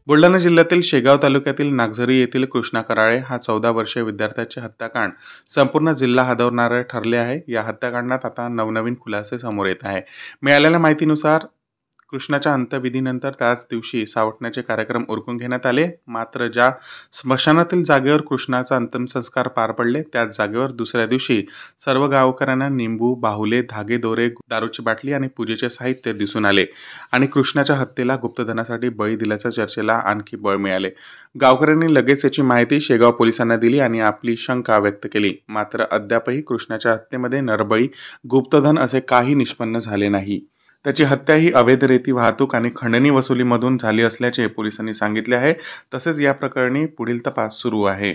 बुलढाणा जिल्ह्यातील शेगाव तालुक्यातील नागझरी येथील कृष्णा कराळे हा 14 वर्षीय विद्यार्थ्याचे हत्याकांड संपूर्ण जिल्हा हादरणारे ठरले आहे। या हत्याकांडात आता नवनवीन खुलासे समोर येत आहे। मिळालेल्या माहितीनुसार कृष्णाच्या अंत्यविधीनंतर त्याच दिवशी सावटण्याचे कार्यक्रम उरकून घेण्यात आले। मात्र ज्या स्मशानातील जागेवर कृष्णाचा अंतिम संस्कार पार पडले त्याच जागेवर दुसऱ्या दिवशी सर्व गावकऱ्यांना निंबू, बाहुले, धागे, दोरे, दारूची बाटली आणि पूजेचे साहित्य दिसून आले आणि कृष्णाच्या हत्येला गुप्तधनासाठी बळी दिल्याच्या चर्चेला आणखी बळ मिळाले। गावकऱ्यांनी लगेच याची माहिती शेगाव पोलिसांना दिली आणि आपली शंका व्यक्त केली। मात्र अद्यापही कृष्णाच्या हत्येमध्ये नरबळी, गुप्तधन असे काही निष्पन्न झाले नाही। त्याची हत्या ही अवैध रेती वाहतूक आणि खंडणी वसुलीमधून झाली असल्याचे पोलिसांनी सांगितले आहे। तसेच या प्रकरणी पुढील तपास सुरू आहे।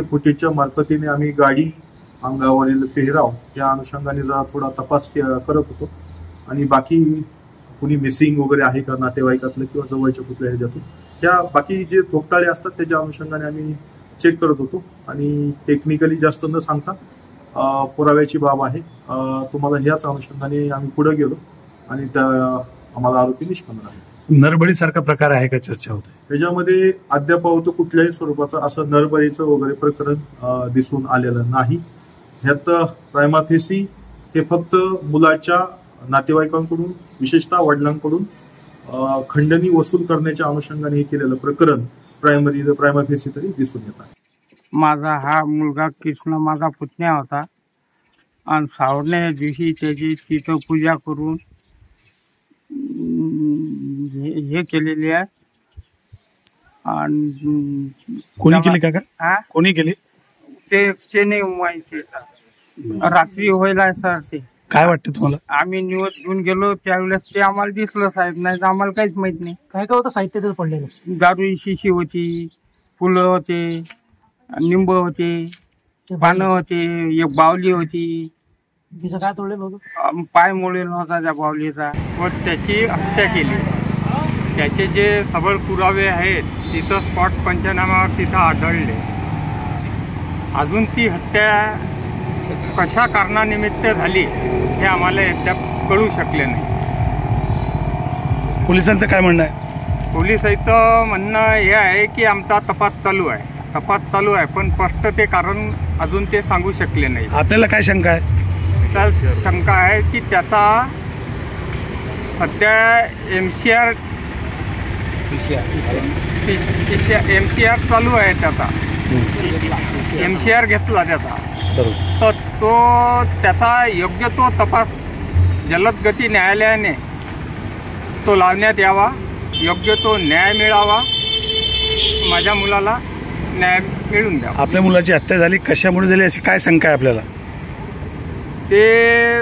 फुटेजच्या मार्फतीने आम्ही गाडी, अंगावरील पेहराव या अनुषंगाने जरा थोडा तपास करत होतो आणि बाकी कुणी मिसिंग वगैरे आहे का नातेवाईकातलं किंवा जवळच्या कुठल्या ह्याच्यातून त्या बाकी जे थोपटाळे असतात त्याच्या अनुषंगाने आम्ही चेक करत होतो आणि टेक्निकली जास्त न सांगता पुराव्याची बाब आहे तुम्हाला ह्याच अनुषंगाने आम्ही पुढे गेलो आणि त्या आम्हाला आरोपी निष्पन्न आहे। नरबळीसारखा प्रकार आहे का चर्चा होते त्याच्यामध्ये अद्याप कुठल्याही स्वरूपाचं असं नरबळीचं वगैरे प्रकरण दिसून आलेलं नाही। ह्यात प्रायमा फेसी हे फक्त मुलाच्या नातेवाईकांकडून विशेषतः वडिलांकडून खंडणी वसूल करण्याच्या अनुषंगाने हे केलेलं प्रकरण प्रायमा फेसी तरी दिसून येत आहे। माझा हा मुलगा कृष्ण माझा पुतण्या होता आणि सावरण्या दिवशी त्याची तिथं पूजा करून हे केलेले आहे। आणि कोणी केली काका? कोणी केली ते नाही माहिती रात्री व्हायला सर। ते काय वाटतं तुम्हाला? आम्ही न्यूज घेऊन गेलो त्यावेळेस ते आम्हाला दिसलं साहेब, नाही तर आम्हाला काहीच माहित नाही। काय काय होतं साहित्य तर पडलेलं? दारू शिशी होती, फुलं होते, निंब होते, पानं होते, एक बावली होती। तिचं काय तोडलेलं होतं? पाय मोडलेला होता त्या बावलीचा व त्याची हत्या केली। त्याचे जे सबळ पुरावे आहेत तिथं स्पॉट पंचनाम्यावर तिथं आढळले। अजून ती हत्या कशा कारणानिमित्त झाली हे आम्हाला अद्याप कळू शकले नाही। पोलिसांचं काय म्हणणं आहे? पोलिसांचं म्हणणं हे आहे की आमचा तपास चालू आहे, पण स्पष्ट ते कारण अजून ते सांगू शकले नाही। आपल्याला काय शंका आहे? तर शंका आहे की त्याचा सध्या MCR चालू आहे, त्याचा MCR घेतला त्याचा, तर तो त्याचा योग्य तो तपास जलद गती न्यायालयाने तो लावण्यात यावा, योग्य तो न्याय मिळावा, माझ्या मुलाला न्याय मिळून द्यावा। आपल्या मुलाची हत्या झाली कशामुळे झाली अशी काय शंका आहे आपल्याला? ते